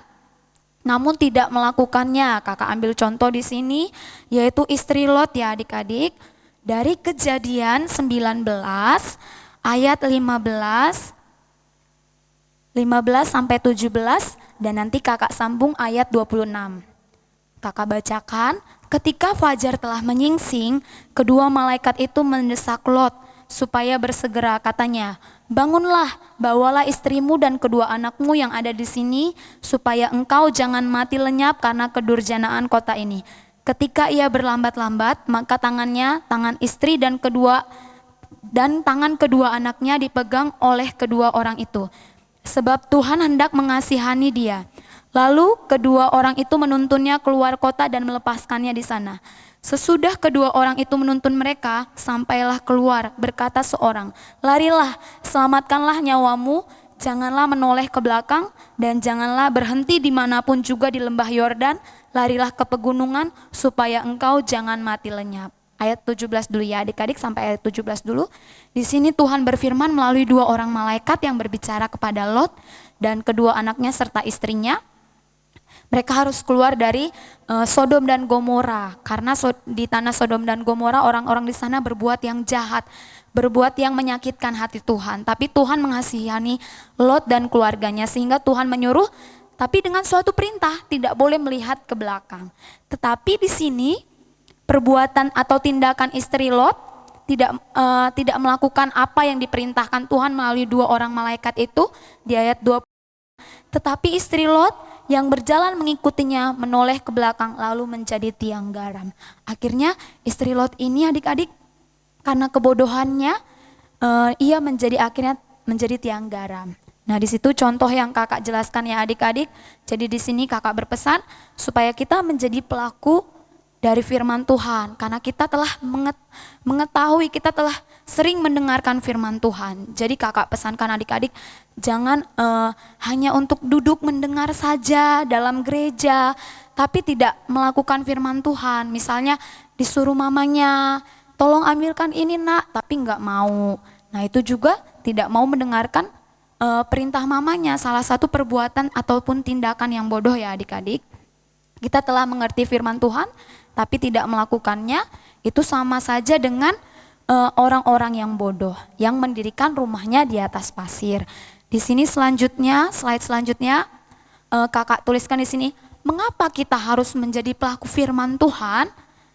S3: namun tidak melakukannya. Kakak ambil contoh di sini, yaitu istri Lot ya adik-adik. Dari Kejadian 19 ayat 15 sampai 17 dan nanti kakak sambung ayat 26. Kakak bacakan, ketika fajar telah menyingsing, kedua malaikat itu mendesak Lot supaya bersegera, katanya, bangunlah, bawalah istrimu dan kedua anakmu yang ada di sini, supaya engkau jangan mati lenyap karena kedurjanaan kota ini. Ketika ia berlambat-lambat, maka tangan istri dan tangan kedua anaknya dipegang oleh kedua orang itu, sebab Tuhan hendak mengasihani dia. Lalu kedua orang itu menuntunnya keluar kota dan melepaskannya di sana. Sesudah kedua orang itu menuntun mereka, sampailah keluar, berkata seorang, larilah, selamatkanlah nyawamu, janganlah menoleh ke belakang, dan janganlah berhenti dimanapun juga di lembah Yordan, larilah ke pegunungan, supaya engkau jangan mati lenyap. Ayat 17 dulu ya adik-adik, sampai ayat 17 dulu. Di sini Tuhan berfirman melalui dua orang malaikat yang berbicara kepada Lot dan kedua anaknya serta istrinya. Mereka harus keluar dari Sodom dan Gomora, karena di tanah Sodom dan Gomora orang-orang di sana berbuat yang jahat, berbuat yang menyakitkan hati Tuhan. Tapi Tuhan mengasihani Lot dan keluarganya, sehingga Tuhan menyuruh, tapi dengan suatu perintah, tidak boleh melihat ke belakang. Tetapi di sini perbuatan atau tindakan istri Lot tidak melakukan apa yang diperintahkan Tuhan melalui dua orang malaikat itu di ayat 20. Tetapi istri Lot yang berjalan mengikutinya menoleh ke belakang lalu menjadi tiang garam. Akhirnya istri Lot ini adik-adik karena kebodohannya ia akhirnya menjadi tiang garam. Nah, di situ contoh yang kakak jelaskan ya adik-adik. Jadi di sini kakak berpesan supaya kita menjadi pelaku dari firman Tuhan, karena kita telah mengetahui, kita telah sering mendengarkan firman Tuhan. Jadi kakak pesankan adik-adik, jangan hanya untuk duduk mendengar saja dalam gereja, tapi tidak melakukan firman Tuhan. Misalnya disuruh mamanya, tolong ambilkan ini nak, tapi nggak mau. Nah itu juga tidak mau mendengarkan perintah mamanya, salah satu perbuatan ataupun tindakan yang bodoh ya adik-adik. Kita telah mengerti firman Tuhan, tapi tidak melakukannya, itu sama saja dengan orang-orang yang bodoh, yang mendirikan rumahnya di atas pasir. Di sini selanjutnya, slide selanjutnya, kakak tuliskan di sini, mengapa kita harus menjadi pelaku firman Tuhan?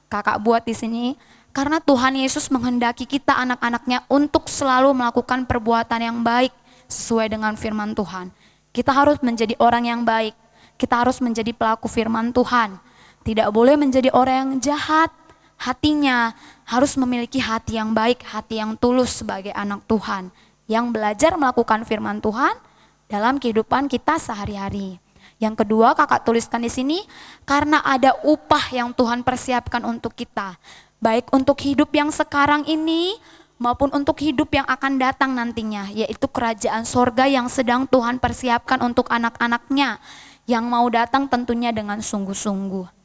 S3: Kakak buat di sini, karena Tuhan Yesus menghendaki kita anak-anaknya untuk selalu melakukan perbuatan yang baik sesuai dengan firman Tuhan. Kita harus menjadi orang yang baik, kita harus menjadi pelaku firman Tuhan. Tidak boleh menjadi orang yang jahat, hatinya harus memiliki hati yang baik, hati yang tulus sebagai anak Tuhan, yang belajar melakukan firman Tuhan dalam kehidupan kita sehari-hari. Yang kedua kakak tuliskan di sini, karena ada upah yang Tuhan persiapkan untuk kita, baik untuk hidup yang sekarang ini maupun untuk hidup yang akan datang nantinya, yaitu kerajaan sorga yang sedang Tuhan persiapkan untuk anak-anaknya, yang mau datang tentunya dengan sungguh-sungguh.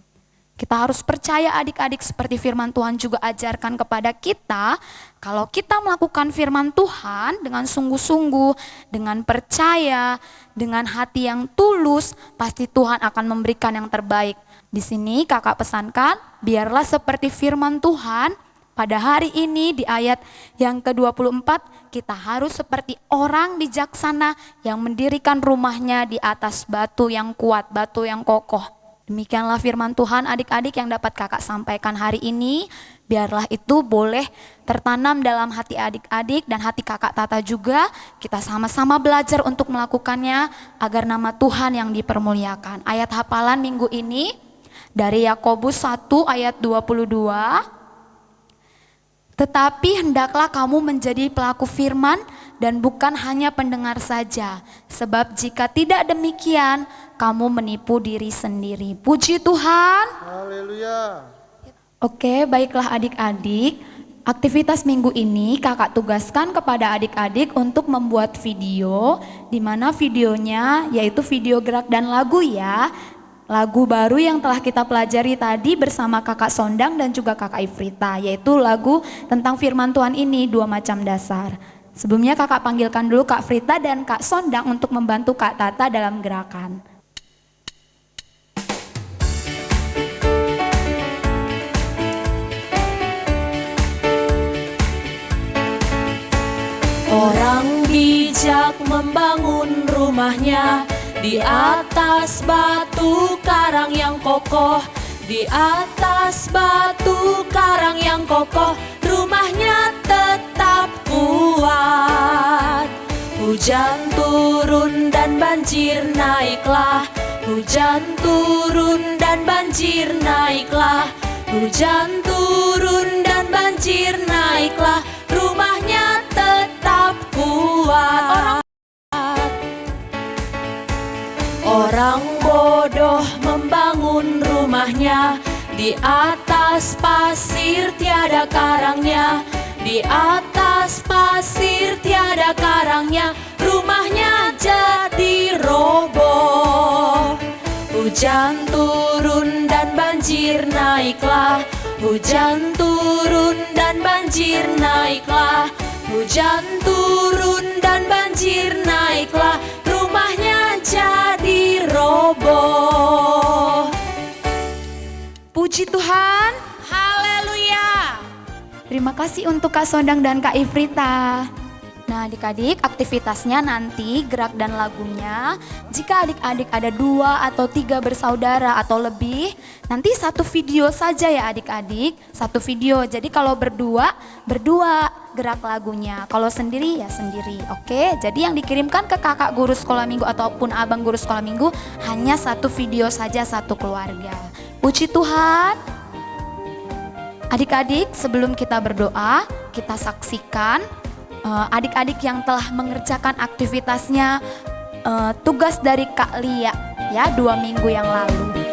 S3: Kita harus percaya adik-adik, seperti firman Tuhan juga ajarkan kepada kita, kalau kita melakukan firman Tuhan dengan sungguh-sungguh, dengan percaya, dengan hati yang tulus, pasti Tuhan akan memberikan yang terbaik. Di sini kakak pesankan, biarlah seperti firman Tuhan pada hari ini di ayat yang ke-24, kita harus seperti orang bijaksana yang mendirikan rumahnya di atas batu yang kuat, batu yang kokoh. Demikianlah firman Tuhan adik-adik yang dapat kakak sampaikan hari ini. Biarlah itu boleh tertanam dalam hati adik-adik dan hati kakak Tata juga. Kita sama-sama belajar untuk melakukannya agar nama Tuhan yang dipermuliakan. Ayat hafalan minggu ini dari Yakobus 1 ayat 22. Tetapi hendaklah kamu menjadi pelaku firman dan bukan hanya pendengar saja. Sebab jika tidak demikian, kamu menipu diri sendiri. Puji Tuhan.
S4: Haleluya.
S3: Oke, baiklah adik-adik. Aktivitas minggu ini kakak tugaskan kepada adik-adik untuk membuat video, di mana videonya yaitu video gerak dan lagu ya. Lagu baru yang telah kita pelajari tadi bersama kakak Sondang dan juga kakak Ifrita, yaitu lagu tentang firman Tuhan ini, 2 macam dasar. Sebelumnya kakak panggilkan dulu Kak Frita dan Kak Sondang untuk membantu Kak Tata dalam gerakan.
S1: Orang bijak membangun rumahnya di atas batu karang yang kokoh. Di atas batu karang yang kokoh, rumahnya tetap kuat. Hujan turun dan banjir naiklah. Hujan turun dan banjir naiklah. Hujan turun dan banjir naiklah. Rumahnya tetap kuat. Orang bodoh membangun rumahnya di atas pasir tiada karangnya. Di atas pasir tiada karangnya, rumahnya jadi roboh. Hujan turun dan banjir naiklah. Hujan turun dan banjir naiklah. Hujan turun dan banjir naiklah. Rumahnya jadi roboh.
S3: Puji Tuhan.
S1: Haleluya.
S3: Terima kasih untuk Kak Sondang dan Kak Ifrita. Nah adik-adik, aktivitasnya nanti gerak dan lagunya, jika adik-adik ada 2 atau 3 bersaudara atau lebih, nanti satu video saja ya adik-adik, satu video. Jadi kalau berdua gerak lagunya, kalau sendiri ya sendiri. Oke, jadi yang dikirimkan ke kakak guru sekolah minggu ataupun abang guru sekolah minggu hanya satu video saja, satu keluarga. Puji Tuhan. Adik-adik, sebelum kita berdoa, kita saksikan adik-adik yang telah mengerjakan aktivitasnya, tugas dari Kak Lia ya 2 minggu yang lalu.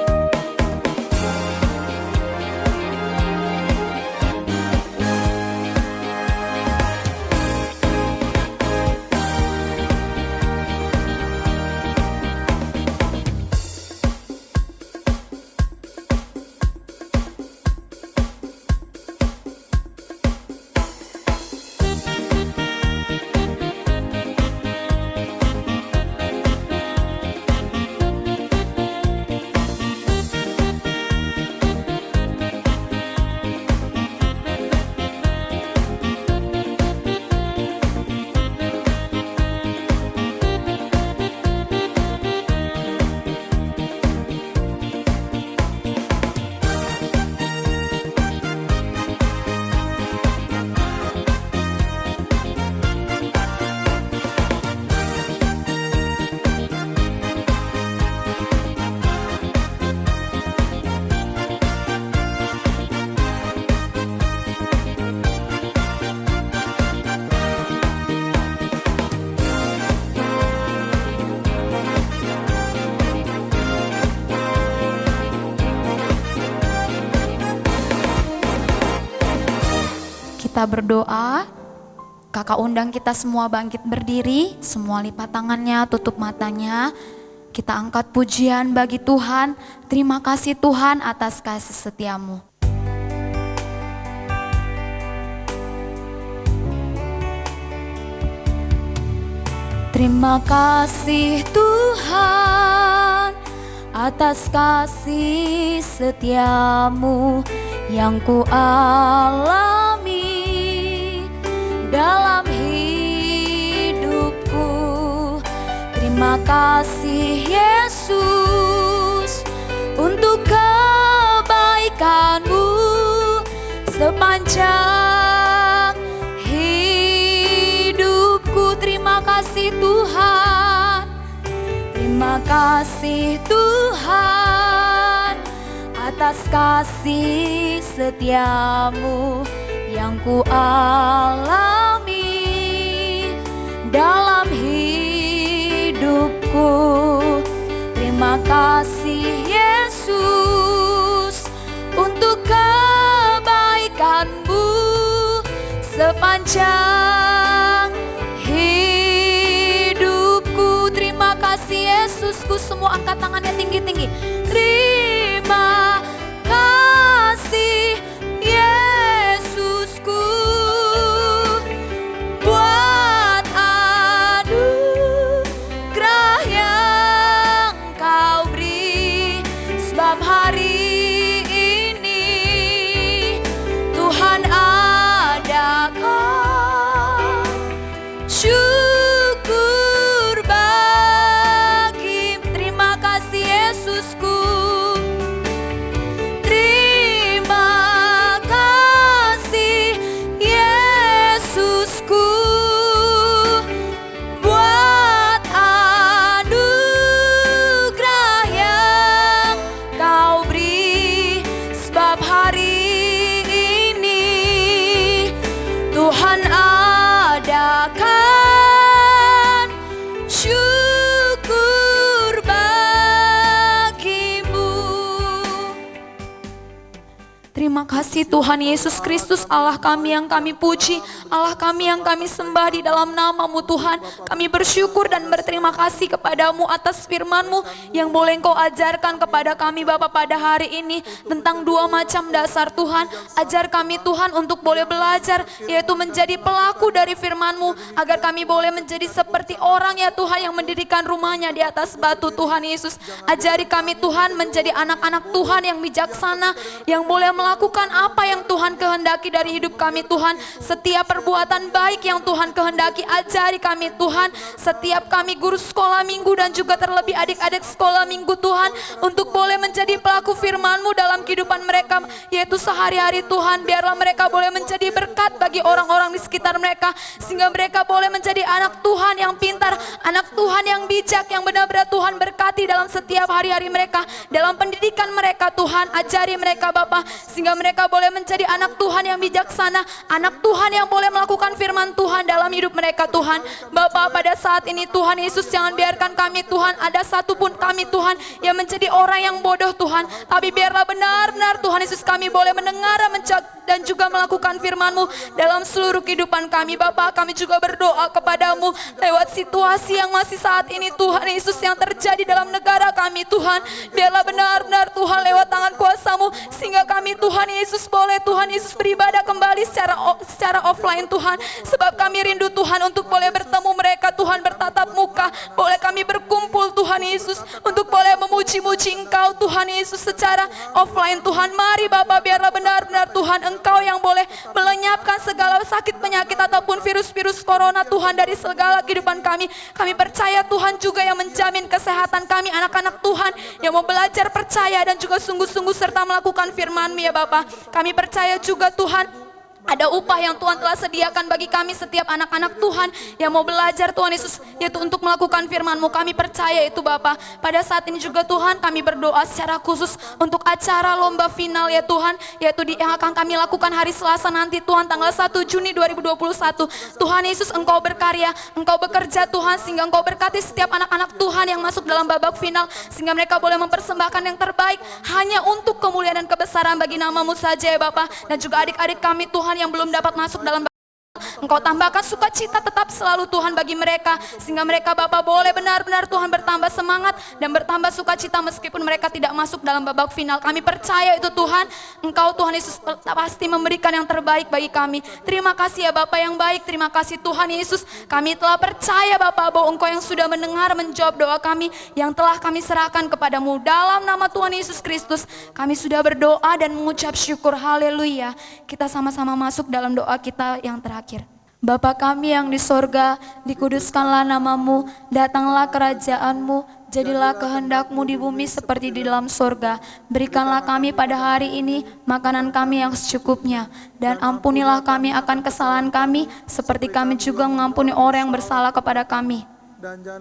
S3: Kita berdoa, kakak undang kita semua bangkit berdiri, semua lipat tangannya, tutup matanya. Kita angkat pujian bagi Tuhan. Terima kasih Tuhan atas kasih setiamu. Terima kasih Tuhan atas kasih setiamu yang ku alami dalam hidupku. Terima kasih Yesus untuk kebaikan-Mu sepanjang hidupku. Terima kasih Tuhan. Terima kasih Tuhan atas kasih setiamu yang ku alami dalam hidupku. Terima kasih Yesus untuk kebaikan-Mu sepanjang hidupku. Terima kasih Yesusku. Semua angkat tangannya tinggi-tinggi. Terima kasih Yesusku buat anugerah yang Kau beri. Sebab hari ini Tuhan adakan syukur bagi. Terima kasih Yesusku. Terima kasih Yesusku buat anugerah yang Kau beri. Sebab hari ini Tuhan adakan syukur bagi-Mu. Terima kasih Tuhan Yesus Kristus, Allah kami yang kami puji, Allah kami yang kami sembah di dalam nama-Mu Tuhan. Kami bersyukur dan berterima kasih kepadamu atas firman-Mu yang boleh Engkau ajarkan kepada kami Bapa pada hari ini tentang 2 macam dasar Tuhan. Ajar kami Tuhan untuk boleh belajar, yaitu menjadi pelaku dari firman-Mu, agar kami boleh menjadi seperti orang ya Tuhan yang mendirikan rumahnya di atas batu. Tuhan Yesus, ajari kami Tuhan menjadi anak-anak Tuhan yang bijaksana, yang boleh melakukan apa yang Tuhan kehendaki dari hidup kami Tuhan. Setiap perbuatan baik yang Tuhan kehendaki, ajari kami Tuhan. Setiap kami guru sekolah minggu dan juga terlebih adik-adik sekolah minggu Tuhan, untuk boleh menjadi pelaku firman-Mu dalam kehidupan mereka, yaitu sehari-hari Tuhan. Biarlah mereka boleh menjadi berkat bagi orang-orang di sekitar mereka, sehingga mereka boleh menjadi anak Tuhan yang pintar, anak Tuhan yang bijak, yang benar-benar Tuhan berkati dalam setiap hari-hari mereka, dalam pendidikan mereka Tuhan. Ajari mereka Bapa, sehingga mereka boleh menjadi anak Tuhan yang bijaksana, anak Tuhan yang boleh melakukan firman Tuhan dalam hidup mereka Tuhan. Bapa, pada saat ini Tuhan Yesus, jangan biarkan kami Tuhan, ada satupun kami Tuhan yang menjadi orang yang bodoh Tuhan, tapi biarlah benar-benar Tuhan Yesus kami boleh mendengar dan juga melakukan firman-Mu dalam seluruh kehidupan kami. Bapa, kami juga berdoa kepadamu lewat situasi yang masih saat ini Tuhan Yesus yang terjadi dalam negara kami Tuhan. Biarlah benar-benar Tuhan lewat tangan kuasa-Mu, sehingga kami Tuhan Yesus boleh Tuhan Yesus beribadah kembali secara offline Tuhan. Sebab kami rindu Tuhan untuk boleh bertemu mereka Tuhan, bertatap muka. Boleh kami berkumpul Tuhan Yesus untuk boleh memuji-muji Engkau Tuhan Yesus secara offline Tuhan. Mari Bapa, biarlah benar-benar Tuhan Engkau yang boleh melenyapkan segala sakit penyakit ataupun virus-virus corona Tuhan dari segala kehidupan kami. Kami percaya Tuhan juga yang menjamin kesehatan kami, anak-anak Tuhan yang mau belajar percaya dan juga sungguh-sungguh serta melakukan firman-Mu ya Bapa. Kami percaya juga Tuhan ada upah yang Tuhan telah sediakan bagi kami setiap anak-anak Tuhan yang mau belajar Tuhan Yesus, yaitu untuk melakukan firman-Mu. Kami percaya itu Bapa. Pada saat ini juga Tuhan kami berdoa secara khusus untuk acara lomba final ya Tuhan, yaitu yang akan kami lakukan hari Selasa nanti Tuhan, tanggal 1 Juni 2021. Tuhan Yesus, Engkau berkarya, Engkau bekerja Tuhan, sehingga Engkau berkati setiap anak-anak Tuhan yang masuk dalam babak final, sehingga mereka boleh mempersembahkan yang terbaik hanya untuk kemuliaan dan kebesaran bagi nama-Mu saja ya Bapa. Dan juga adik-adik kami Tuhan yang belum dapat masuk dalam, Engkau tambahkan sukacita tetap selalu Tuhan bagi mereka, sehingga mereka Bapa boleh benar-benar Tuhan bertambah semangat dan bertambah sukacita meskipun mereka tidak masuk dalam babak final. Kami percaya itu Tuhan, Engkau Tuhan Yesus pasti memberikan yang terbaik bagi kami. Terima kasih ya Bapa yang baik, terima kasih Tuhan Yesus. Kami telah percaya Bapa bahwa Engkau yang sudah mendengar menjawab doa kami yang telah kami serahkan kepadamu. Dalam nama Tuhan Yesus Kristus kami sudah berdoa dan mengucap syukur. Haleluya. Kita sama-sama masuk dalam doa kita yang terakhir. Bapa kami yang di sorga, dikuduskanlah nama-Mu, datanglah kerajaan-Mu, jadilah kehendak-Mu di bumi seperti di dalam sorga. Berikanlah kami pada hari ini makanan kami yang secukupnya, dan ampunilah kami akan kesalahan kami, seperti kami juga mengampuni orang yang bersalah kepada kami.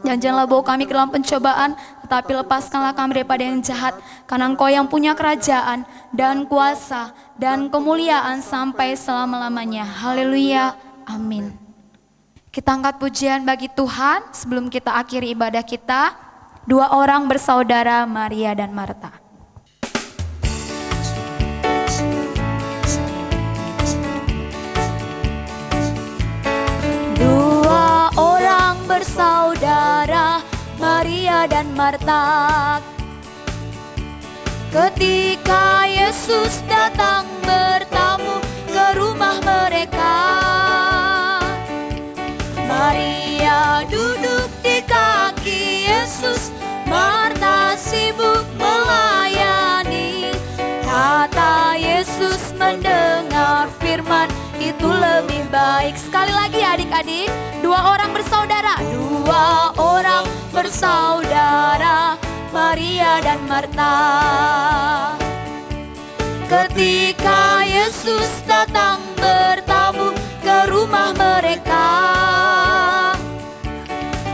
S3: Dan janganlah bawa kami ke dalam pencobaan, tetapi lepaskanlah kami daripada yang jahat. Karena Engkau yang punya kerajaan dan kuasa dan kemuliaan sampai selama-lamanya. Haleluya, amin. Kita angkat pujian bagi Tuhan sebelum kita akhiri ibadah kita. Dua orang bersaudara, Maria dan Marta. Dua orang bersaudara, Maria dan Marta. Ketika Yesus datang bertamu ke rumah mereka, Maria duduk di kaki Yesus, Marta sibuk melayani. Kata Yesus mendengar firman, itu lebih baik. Sekali lagi adik-adik, dua orang bersaudara. Dua orang bersaudara, Maria dan Marta. Ketika Yesus datang bertamu ke rumah mereka,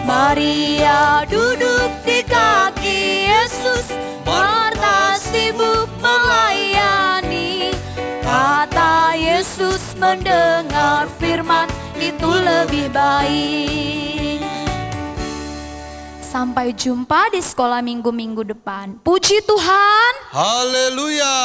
S3: Maria duduk di kaki Yesus, Marta sibuk melayani. Kata Yesus mendengar firman, itu lebih baik. Sampai jumpa di sekolah minggu-minggu depan. Puji Tuhan.
S4: Haleluya.